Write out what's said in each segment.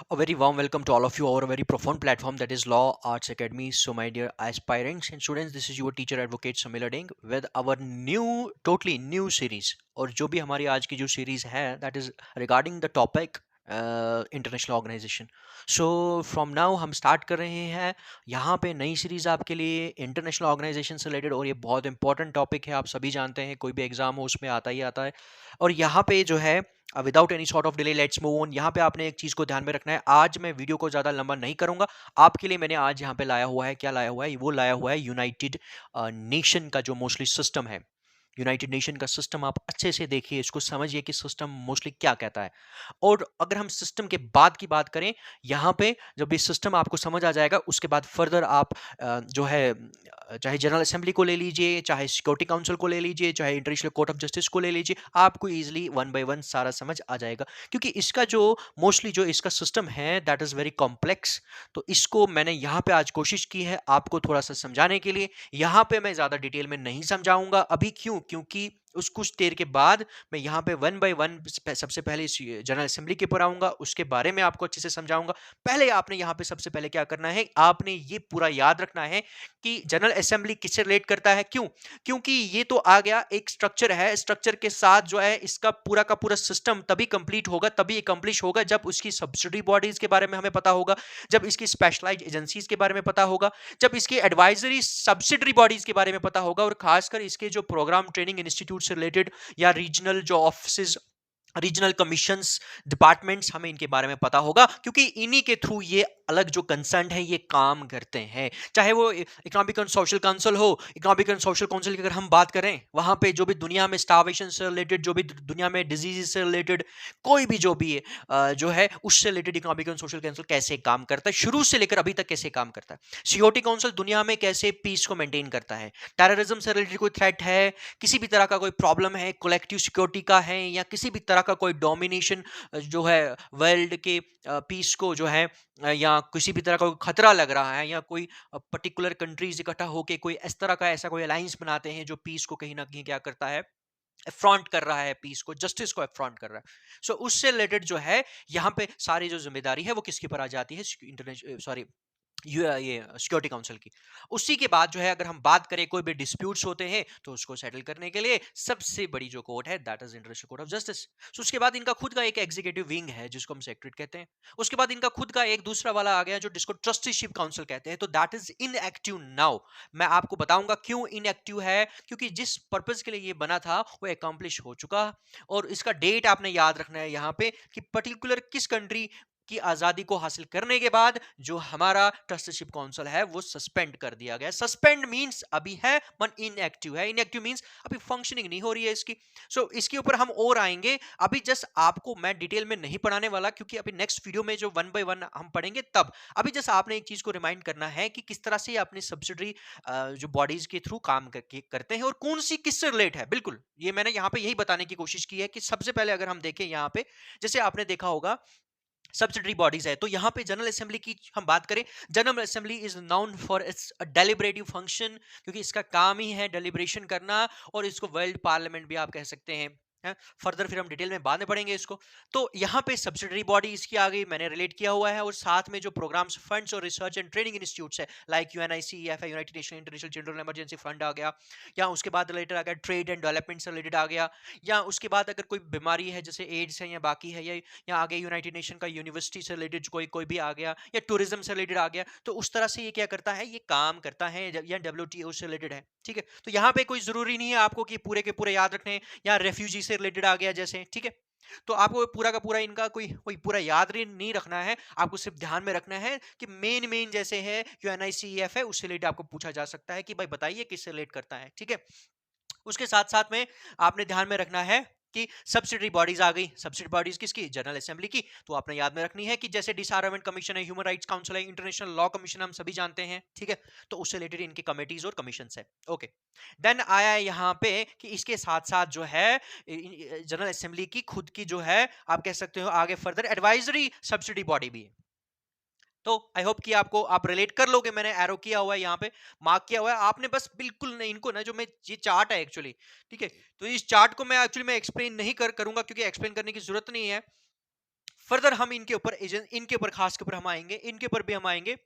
A very warm welcome to all of you over a very profound platform that is Law Arts Academy. So, my dear aspirants and students, this is your teacher advocate Samila Ding with our totally new series. और जो भी हमारी आज की जो series है, that is regarding the topic international organisation. So from now हम start कर रहे हैं यहाँ पे नई सीरीज आपके लिए इंटरनेशनल ऑर्गेनाइजेशन से रिलेटेड. और ये बहुत इंपॉर्टेंट टॉपिक है, आप सभी जानते हैं, कोई भी एग्जाम हो उसमें आता ही आता है. और यहाँ पे जो है without any sort of delay let's move on. यहाँ पे आपने एक चीज को ध्यान में रखना है. आज मैं वीडियो को ज्यादा लंबा नहीं करूंगा. आपके लिए मैंने आज यहाँ पे लाया हुआ है, क्या लाया हुआ है, वो लाया हुआ है यूनाइटेड नेशन का जो मोस्टली सिस्टम है. यूनाइटेड नेशन का सिस्टम आप अच्छे से देखिए, इसको समझिए कि सिस्टम मोस्टली क्या कहता है. और अगर हम सिस्टम के बाद की बात करें, यहाँ पे जब ये सिस्टम आपको समझ आ जाएगा, उसके बाद फर्दर आप जो है चाहे जनरल असेंबली को ले लीजिए, चाहे सिक्योरिटी काउंसिल को ले लीजिए, चाहे इंटरनेशनल कोर्ट ऑफ जस्टिस को ले लीजिए, आपको इजीली वन बाय वन सारा समझ आ जाएगा. क्योंकि इसका जो मोस्टली जो इसका सिस्टम है दैट इज वेरी कॉम्प्लेक्स. तो इसको मैंने यहाँ पे आज कोशिश की है आपको थोड़ा सा समझाने के लिए. यहाँ पे मैं ज्यादा डिटेल में नहीं समझाऊंगा अभी. क्यों? क्योंकि उस कुछ देर के बाद मैं यहाँ पे वन बाय वन सबसे पहले जनरल असेंबली के ऊपर आऊंगा, उसके बारे में आपको अच्छे से समझाऊंगा. पहले आपने यहाँ पे सबसे पहले क्या करना है, आपने ये पूरा याद रखना है कि जनरल असेंबली किससे रिलेट करता है. क्यों? क्योंकि ये तो आ गया एक स्ट्रक्चर है, स्ट्रक्चर के साथ जो है इसका पूरा का पूरा सिस्टम तभी कंप्लीट होगा, तभी एकम्प्लिश होगा जब उसकी सब्सिडी बॉडीज के बारे में हमें पता होगा, जब इसकी स्पेशलाइज्ड एजेंसीज के बारे में पता होगा, जब इसकी एडवाइजरी सब्सिडरी बॉडीज के बारे में पता होगा, और खासकर इसके जो प्रोग्राम ट्रेनिंग इंस्टीट्यूट से रिलेटेड या रीजनल जो ऑफिस, रीजनल कमीशंस, डिपार्टमेंट्स, हमें इनके बारे में पता होगा. क्योंकि इन्हीं के थ्रू ये अलग जो कंसर्न है ये काम करते हैं. चाहे वो इकोनॉमिक एंड सोशल काउंसिल हो. इकोनॉमिक एंड सोशल काउंसिल की अगर हम बात करें, वहां पे जो भी दुनिया में स्टार्वेशन से रिलेटेड, जो भी दुनिया में डिजीज से रिलेटेड कोई भी जो भी जो है उससे related economic and social council कैसे काम करता है, शुरू से लेकर अभी तक कैसे काम करता है. सिक्योरिटी काउंसिल दुनिया में कैसे पीस को मेंटेन करता है. टेररिज्म से रिलेटेड कोई थ्रेट है, किसी भी तरह का कोई प्रॉब्लम है, कलेक्टिव सिक्योरिटी का है, या किसी भी तरह का कोई डोमिनेशन जो है वर्ल्ड के पीस को जो है या किसी भी तरह का कोई खतरा लग रहा है, या कोई पर्टिकुलर कंट्रीज इकट्ठा होकर कोई इस तरह का ऐसा कोई अलायंस बनाते हैं जो पीस को कहीं ना कहीं क्या करता है, अफ्रॉन्ट कर रहा है, पीस को, जस्टिस को अफ्रॉन्ट कर रहा है. सो उससे रिलेटेड जो है यहाँ पे सारी जो जिम्मेदारी है वो किसके ऊपर आ जाती है, इंटरनेशनल सॉरी ये सिक्योरिटी काउंसिल की. उसी के बाद जो है अगर हम बात करें, कोई भी डिस्प्यूट्स होते हैं तो उसको सेटल करने के लिए सबसे बड़ी जो कोर्ट है that is International Court of Justice. So उसके बाद इनका खुद का एक एग्जीक्यूटिव विंग है जिसको हम सेक्रेटरीट कहते हैं. उसके बाद इनका खुद का एक दूसरा वाला आ गया जो जिसको ट्रस्टीशिप काउंसिल कहते हैं. तो दैट इज इनएक्टिव नाउ. मैं आपको बताऊंगा क्यों इनएक्टिव है, क्योंकि जिस पर्पज के लिए ये बना था वो अकम्प्लिश हो चुका. और इसका डेट आपने याद रखना है यहाँ पे कि पर्टिकुलर किस कंट्री की आजादी को हासिल करने के बाद जो हमारा ट्रस्टीशिप काउंसिल है वो सस्पेंड कर दिया गया. सस्पेंड मींस अभी है, मन इनएक्टिव है. इनएक्टिव मींस अभी फंक्शनिंग नहीं हो रही है इसकी. सो इसके ऊपर हम और आएंगे. अभी जस्ट आपको मैं डिटेल में नहीं पढ़ाने वाला, क्योंकि अभी नेक्स्ट वीडियो में जो वन बाय वन हम पढ़ेंगे तब. अभी जस्ट आपने एक चीज को रिमाइंड करना है कि किस तरह से अपनी सब्सिडरी जो बॉडीज के थ्रू काम करते हैं और कौन सी किससे रिलेट है. बिल्कुल ये मैंने यहाँ पे यही बताने की कोशिश की है कि सबसे पहले अगर हम देखें यहाँ पे, जैसे आपने देखा होगा सब्सिडरी बॉडीज है, तो यहाँ पे जनरल असेंबली की हम बात करें, general assembly is noun for its deliberative function, क्योंकि इसका काम ही है डेलिब्रेशन करना. और इसको वर्ल्ड पार्लियामेंट भी आप कह सकते हैं. फर्दर फिर हम डिटेल में बाद में पढ़ेंगे इसको. तो यहाँ पे सब्सिडरी बॉडी इसकी आ गई, मैंने रिलेट किया हुआ है. और साथ में जो प्रोग्राम्स, फंड्स और रिसर्च एंड ट्रेनिंग इंस्टीट्यूट्स है लाइक यूएनआईसीईएफ है, United Nation International Children Emergency Fund आ गया. या उसके बाद रिलेटेड आ गया ट्रेड एंड डेवलपमेंट से रिलेटेड आ गया. या उसके बाद अगर कोई बीमारी है जैसे एड्स है या बाकी है, या आगे यूनाइटेड नेशन का यूनिवर्सिटी से रिलेटेड कोई कोई भी आ गया, या टूरिज्म से रिलेटेड आ गया. तो उस तरह से ये क्या करता है, ये काम करता है, या डब्ल्यूटीओ से रिलेटेड है. ठीक है, तो यहाँ पे कोई जरूरी नहीं है आपको कि पूरे के पूरे याद रखने, या रेफ्यूजी से रिलेटेड आ गया जैसे. ठीक है, तो आपको पूरा का पूरा इनका कोई कोई पूरा याद नहीं रखना है. आपको सिर्फ ध्यान में रखना है कि मेन मेन जैसे है यूएनआईसीईएफ है, उससे रिलेटेड आपको पूछा जा सकता है कि भाई बताइए किससे रिलेट करता है. ठीक है, उसके साथ साथ में आपने ध्यान में रखना है कि सब्सिडरी बॉडीज आ गई. सब्सिडरी बॉडीज किसकी? जनरल असेंबली की. तो आपने याद में रखनी है कि जैसे डिसआर्मामेंट कमीशन है, ह्यूमन राइट्स काउंसिल है, इंटरनेशनल लॉ कमीशन हम सभी जानते हैं. ठीक है, तो उससे रिलेटेड इनकी कमिटीज और कमीशन है. ओके, देन आया यहाँ पे कि इसके साथ साथ जो है जनरल असेंबली की खुद की जो है आप कह सकते हो आगे फर्दर एडवाइजरी सब्सिडी बॉडी भी है. तो आई होप कि आपको आप रिलेट कर लोगे. मैंने एरो किया हुआ है यहाँ पे, मार्क किया हुआ है. आपने बस बिल्कुल नहीं इनको ना, जो मैं ये चार्ट है एक्चुअली, ठीक है, तो इस चार्ट को मैं एक्चुअली मैं एक्सप्लेन नहीं करूंगा क्योंकि एक्सप्लेन करने की जरूरत नहीं है. फर्दर हम इनके ऊपर खास के ऊपर हम आएंगे, इनके ऊपर भी हम आएंगे।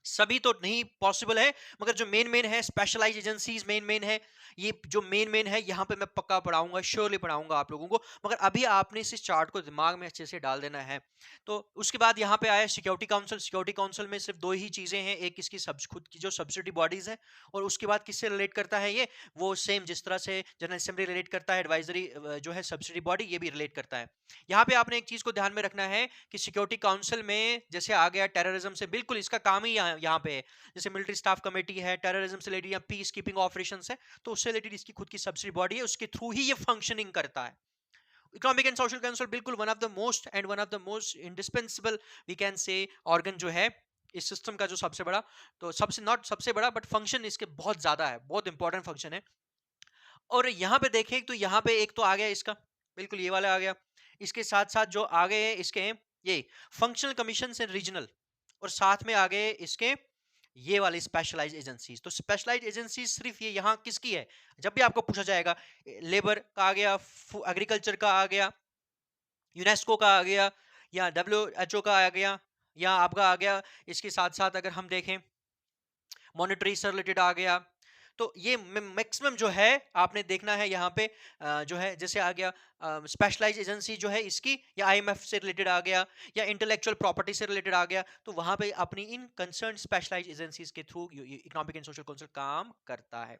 सभी तो नहीं पॉसिबल है, मगर जो मेन है स्पेशलाइज एजेंसीज मेन है, ये जो मेन है यहाँ पे मैं पक्का पढ़ाऊंगा, श्योरली पढ़ाऊंगा आप लोगों को। मगर अभी आपने इस चार्ट को दिमाग में अच्छे से डाल देना है। तो उसके बाद यहाँ पे आया सिक्योरिटी काउंसिल। सिक्योरिटी काउंसिल में सिर्फ दो ही चीजें हैं, एक इसकी खुद की जो सब्सिडी बॉडीज है, और उसके बाद किससे रिलेट करता है ये, वो सेम जिस तरह से जनरल असेंबली रिलेट करता है, एडवाइजरी जो है सब्सिडी बॉडी, ये भी रिलेट करता है। यहाँ पे आपने एक चीज को ध्यान में रखना है कि सिक्योरिटी काउंसिल में जैसे आ गया टेररिज्म से, बिल्कुल इसका काम ही यहाँ पे है। जैसे मिलिट्री स्टाफ कमेटी है, टेररिज्म से रिलेटेड या पीस कीपिंग ऑपरेशंस है, तो उससे रिलेटेड इसकी खुद की सब्सिडी बॉडी है, उसके थ्रू ही ये फंक्शनिंग करता है। इकोनॉमिक एंड सोशल काउंसिल बिल्कुल one of the most indispensable we can say organ जो है इस सिस्टम का, जो सबसे बड़ा, तो सबसे नॉट सबसे बड़ा बट फंक्शन इसके बहुत ज्यादा है, बहुत इंपॉर्टेंट फंक्शन है। और यहाँ पे देखें तो यहाँ पे एक तो आ गया इसका, बिल्कुल ये वाला आ गया। इसके साथ साथ जो आ गए हैं इसके ये फंक्शनल कमीशन एंड रीजनल, और साथ में आ गए इसके ये वाली स्पेशलाइज एजेंसीज। तो स्पेशलाइज एजेंसीज सिर्फ ये यहाँ किसकी है, जब भी आपको पूछा जाएगा, लेबर का आ गया, एग्रीकल्चर का आ गया, यूनेस्को का आ गया, या WHO का आ गया, या आपका आ गया इसके साथ साथ अगर हम देखें मॉनेटरी से रिलेटेड आ गया। तो ये मैक्सिमम जो है आपने देखना है यहाँ पे जो है जैसे आ गया स्पेशलाइज एजेंसी जो है इसकी, या IMF से रिलेटेड आ गया, या इंटेलेक्चुअल प्रॉपर्टी से रिलेटेड आ गया, तो वहां पे अपनी इन कंसर्न स्पेशलाइज एजेंसीज के through economic and social council काम करता है।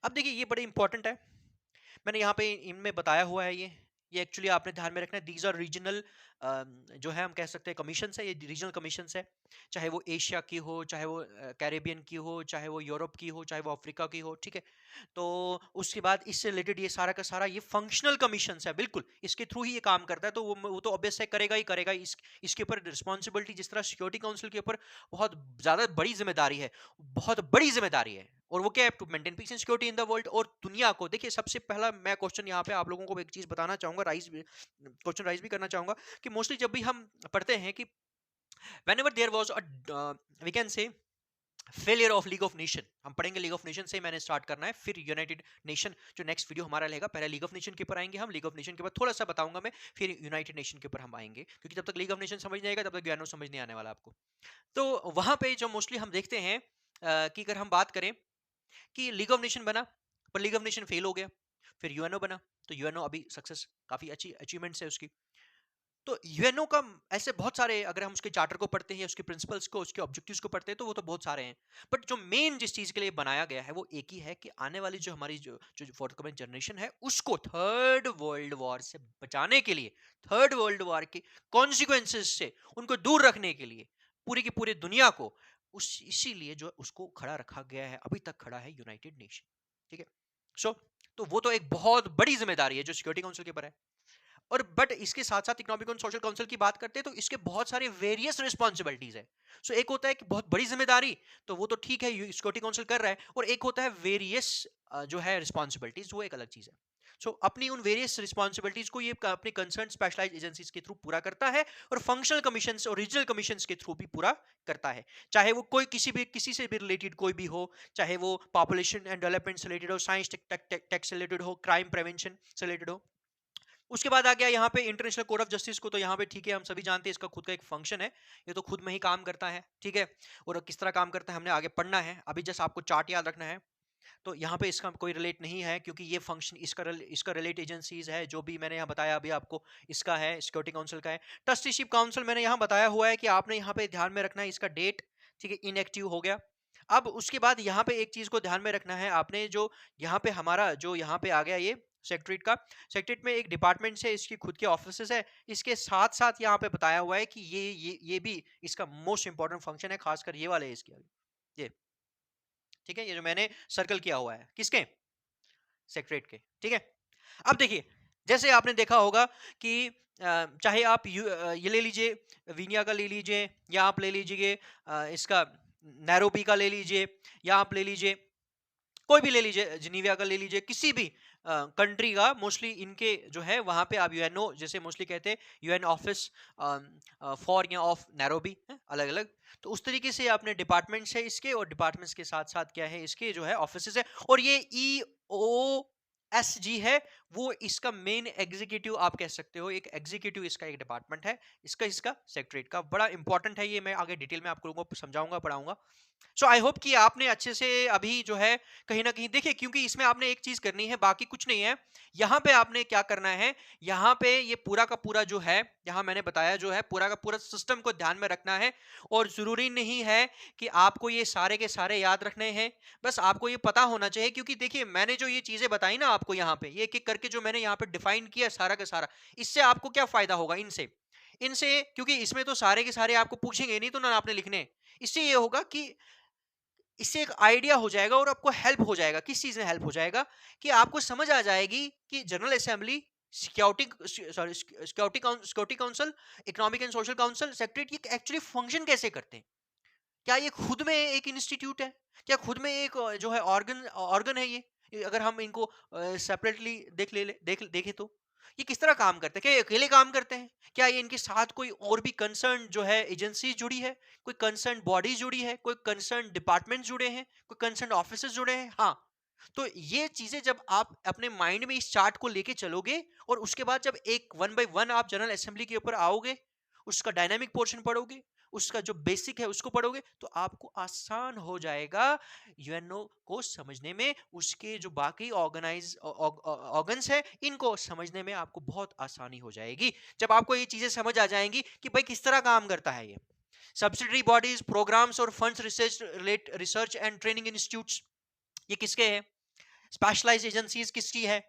अब देखिए ये बड़े इंपॉर्टेंट है, मैंने यहाँ पे इनमें बताया हुआ है, ये एक्चुअली आपने ध्यान में रखना है। दीज आर रीजनल जो है हम कह सकते हैं कमीशन है, ये रीजनल कमीशन है, चाहे वो एशिया की हो, चाहे वो कैरेबियन की हो, चाहे वो यूरोप की हो, चाहे वो अफ्रीका की हो, ठीक है। तो उसके बाद इससे रिलेटेड ये सारा का सारा ये फंक्शनल कमीशन है, बिल्कुल इसके थ्रू ही ये काम करता है। तो वो तो ऑब्वियस है करेगा ही करेगा। इसके ऊपर रिस्पॉन्सिबिलिटी, जिस तरह सिक्योरिटी काउंसिल के ऊपर बहुत ज्यादा बड़ी जिम्मेदारी है, बहुत बड़ी जिम्मेदारी है, और वो क्या है, to maintain peace and security in the world, और दुनिया को देखिए। सबसे पहला मैं क्वेश्चन यहाँ पे आप लोगों को एक चीज बताना चाहूंगा, क्वेश्चन राइज भी करना चाहूंगा, कि मोस्टली जब भी हम पढ़ते हैं कि whenever there was a we can say failure of league of nation, हम पढ़ेंगे लीग ऑफ नेशन से मैंने स्टार्ट करना है, फिर यूनाइटेड नेशन जो नेक्स्ट वीडियो हमारा रहेगा। पहले लीग ऑफ नेशन के ऊपर आएंगे हम, लीग ऑफ नेशन के बाद थोड़ा सा बताऊंगा मैं, फिर यूनाइटेड नेशन के ऊपर हम आएंगे, क्योंकि जब तक लीग ऑफ नेशन समझ नहीं आएगा तब तक यूएनओ समझ नहीं आने वाला आपको। तो वहां पे जो मोस्टली हम देखते हैं कि अगर हम बात करें कि लीग ऑफ नेशन बना, पर लीग ऑफ नेशन फेल हो गया, फिर यूएनओ बना, तो यूएनओ अभी सक्सेस, काफी अच्छी अचीवमेंट्स है उसकी। तो यूएनओ का ऐसे बहुत सारे, अगर हम उसके चार्टर को पढ़ते हैं, उसके प्रिंसिपल्स को, उसके ऑब्जेक्टिव्स को पढ़ते हैं, तो वो तो बहुत सारे हैं। बट जो मेन जिस चीज के लिए बनाया गया है वो एक ही है, कि आने वाली जो हमारी जो जो फोर्टकमिंग जनरेशन है उसको थर्ड वर्ल्ड वॉर से बचाने के लिए, थर्ड वर्ल्ड वॉर के कॉन्सिक्वेंसेस से उनको दूर रखने के लिए, पूरी की पूरी दुनिया को उस इसीलिए जो उसको खड़ा रखा गया है, अभी तक खड़ा है यूनाइटेड नेशन, ठीक है। सो तो वो तो एक बहुत बड़ी जिम्मेदारी है जो सिक्योरिटी काउंसिल के ऊपर है। और बट इसके साथ साथ इकोनॉमिक एंड सोशल काउंसिल की बात करते हैं तो इसके बहुत सारे वेरियस रिस्पॉन्सिबिलिटीज है। सो एक होता है कि बहुत बड़ी जिम्मेदारी, तो वो तो ठीक है सिक्योरिटी काउंसिल कर रहा है, और एक होता है वेरियस जो है रिस्पॉन्सिबिलिटीज, वो एक अलग चीज है। सो अपनी उन वेरियस रिस्पॉन्सिबिलिटीज को ये अपने कंसर्न स्पेशलाइज्ड एजेंसीज के थ्रू पूरा करता है, और फंक्शनल कमीशंस और रीजनल कमीशंस के थ्रू भी पूरा करता है। चाहे वो कोई किसी से भी रिलेटेड कोई भी हो, चाहे वो पॉपुलेशन एंड डेवलपमेंट से रिलेटेड हो, साइंस टेक से रिलेटेड हो, क्राइम प्रिवेंशन से रिलेटेड हो। उसके बाद आ गया यहाँ पे इंटरनेशनल कोर्ट ऑफ जस्टिस को, तो यहाँ पे ठीक है हम सभी जानते हैं इसका खुद का एक फंक्शन है, ये तो खुद में ही काम करता है, ठीक है। और किस तरह काम करता है हमने आगे पढ़ना है, अभी जस्ट आपको चार्ट याद रखना है। तो यहाँ पे इसका कोई रिलेट नहीं है, क्योंकि ये फंक्शन इसका रिलेट एजेंसीज है, जो भी मैंने यहाँ बताया अभी आपको, इसका है सिक्योरिटी काउंसिल का है। ट्रस्टीशिप काउंसिल मैंने यहाँ बताया हुआ है कि आपने यहाँ पे ध्यान में रखना है इसका डेट, ठीक है, इनएक्टिव हो गया। अब उसके बाद यहाँ पे एक चीज को ध्यान में रखना है आपने, जो यहाँ पे हमारा जो यहाँ पे आ गया ये सेक्रेटरीट का, सेक्रेटरीट में एक डिपार्टमेंट से इसकी खुद के ऑफिस है। इसके साथ साथ यहाँ पे बताया हुआ है कि ये भी इसका मोस्ट इंपॉर्टेंट फंक्शन है, खासकर ये वाले इसके, ये ठीक है, ये जो मैंने सर्कल किया हुआ है किसके, सेक्रेटरीट के, ठीक है। अब देखिए जैसे आपने देखा होगा कि चाहे आप ये ले लीजिए, वीनिया का ले लीजिए, या आप ले लीजिए इसका नैरोबी का ले लीजिए, या आप ले लीजिए कोई भी ले लीजिए, जिनीविया का ले लीजिए, किसी भी कंट्री का, मोस्टली इनके जो है वहां पे आप यूएनओ जैसे मोस्टली कहते हैं, यूएन ऑफिस फॉर या ऑफ नैरोबी, अलग अलग। तो उस तरीके से आपने डिपार्टमेंट्स है इसके, और डिपार्टमेंट्स के साथ साथ क्या है इसके जो है ऑफिस है, और ये EOSG है, वो इसका मेन एग्जीक्यूटिव आप कह सकते हो, एक एग्जीक्यूटिव इसका एक डिपार्टमेंट है, इसका इसका सेक्रेटरीट का बड़ा इंपॉर्टेंट है ये, मैं आगे डिटेल में आप लोगों को समझाऊंगा पढ़ाऊंगा। सो आई होप कि आपने अच्छे से अभी जो है कहीं ना कहीं देखिए, क्योंकि इसमें आपने एक चीज करनी है, बाकी कुछ नहीं है। यहाँ पे आपने क्या करना है, यहाँ पे ये पूरा का पूरा जो है, यहाँ मैंने बताया जो है पूरा का पूरा सिस्टम को ध्यान में रखना है। और जरूरी नहीं है कि आपको ये सारे के सारे याद रखने हैं, बस आपको ये पता होना चाहिए। क्योंकि देखिए मैंने जो ये चीजें बताई ना आपको, यहाँ पे ये एक एक करके जो मैंने यहाँ पे डिफाइन किया सारा का सारा, इससे आपको क्या फायदा होगा इनसे, इनसे क्योंकि इसमें तो सारे के सारे आपको पूछेंगे नहीं तो ना आपने लिखने। इससे ये होगा कि इससे एक आइडिया हो जाएगा और आपको हेल्प हो जाएगा। किस चीज में हेल्प हो जाएगा, कि आपको समझ आ जाएगी कि general assembly, security, sorry security council, economic and social council, secretary actually function कैसे करते हैं। क्या ये खुद में एक इंस्टीट्यूट है, क्या खुद में एक जो है ऑर्गन ऑर्गन है ये अगर हम इनको सेपरेटली देखें तो ये किस तरह काम करते हैं, क्या ये अकेले काम करते हैं, क्या ये इनके साथ कोई और भी कंसर्न जो है एजेंसी जुड़ी है, कोई कंसर्न बॉडी जुड़ी है, कोई कंसर्न डिपार्टमेंट जुड़े हैं, कोई कंसर्न ऑफिसर्स जुड़े हैं। हाँ, तो ये चीजें जब आप अपने माइंड में इस चार्ट को लेके चलोगे, और उसके बाद जब एक वन बाय वन आप जनरल असेंबली के ऊपर आओगे, उसका डायनामिक पोर्शन पढ़ोगे, उसका जो बेसिक है उसको पढ़ोगे, तो आपको आसान हो जाएगा यूएनओ को समझने में, उसके जो बाकी ऑर्गेनाइज ऑर्गन्स है इनको समझने में आपको बहुत आसानी हो जाएगी। जब आपको ये चीजें समझ आ जाएंगी कि भाई किस तरह काम करता है ये सब्सिडरी बॉडीज, प्रोग्राम्स और funds, research and training institutes, ये किसके हैं, स्पेशलाइज्ड एजेंसीज किसकी है,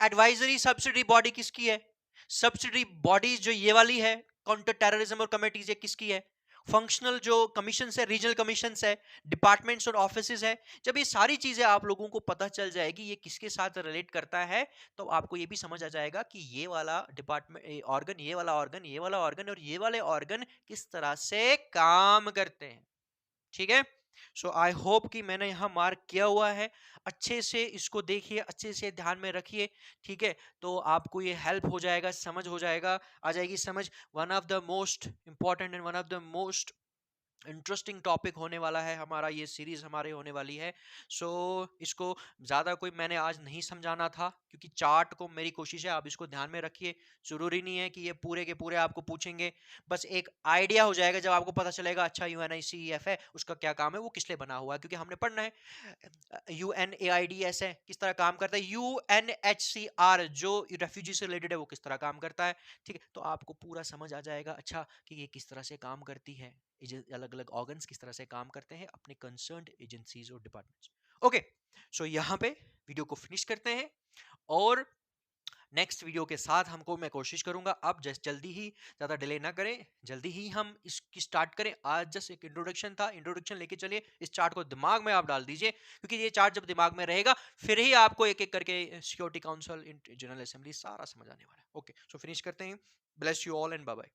एडवाइजरी सब्सिडी बॉडी किसकी है, सब्सिडी बॉडीज जो ये वाली है काउंटर टेररिज्म और कमेटीज, ये किसकी है, फंक्शनल जो कमीशन है, रीजनल कमीशन है, डिपार्टमेंट्स और ऑफिसेज है। जब ये सारी चीजें आप लोगों को पता चल जाएगी ये किसके साथ रिलेट करता है, तो आपको ये भी समझ आ जाएगा कि ये वाला डिपार्टमेंट ऑर्गन, ये वाला ऑर्गन, ये वाला ऑर्गन और ये वाले ऑर्गन किस तरह से काम करते हैं। ठीक है। सो आई होप कि मैंने यहाँ मार्क किया हुआ है, अच्छे से इसको देखिए, अच्छे से ध्यान में रखिए। ठीक है, तो आपको ये हेल्प हो जाएगा, समझ हो जाएगा, आ जाएगी समझ। One of the most important and one of the most interesting topic होने वाला है हमारा, ये सीरीज हमारे होने वाली है। सो इसको ज़्यादा कोई मैंने आज नहीं समझाना था, क्योंकि चार्ट को मेरी कोशिश है आप इसको ध्यान में रखिए। ज़रूरी नहीं है कि ये पूरे के पूरे आपको पूछेंगे, बस एक आइडिया हो जाएगा जब आपको पता चलेगा अच्छा UNICEF है, उसका क्या काम है, वो किस लिए बना हुआ है, क्योंकि हमने पढ़ना है। UNAIDS है, किस तरह काम करता है, UNHCR जो रेफ्यूजी से रिलेटेड है वो किस तरह काम करता है। ठीक है, तो आपको पूरा समझ आ जाएगा अच्छा कि ये किस तरह से काम करती है, अलग अलग ऑर्गन्स किस तरह से काम करते हैं अपने कंसर्न्ड एजेंसीज और डिपार्टमेंट्स। ओके, सो यहाँ पे वीडियो को फिनिश करते हैं, और नेक्स्ट वीडियो के साथ हमको मैं कोशिश करूंगा अब जल्दी ही, ज़्यादा डिले ना करें, जल्दी ही हम इसकी स्टार्ट करें। आज जस्ट एक इंट्रोडक्शन था, इंट्रोडक्शन लेके चलिए, इस चार्ट को दिमाग में आप डाल दीजिए, क्योंकि ये चार्ट जब दिमाग में रहेगा फिर ही आपको एक एक करके सिक्योरिटी काउंसिल, जनरल असेंबली सारा समझ आने वाला है। ओके, सो फिनिश करते हैं। Bless you all and bye bye.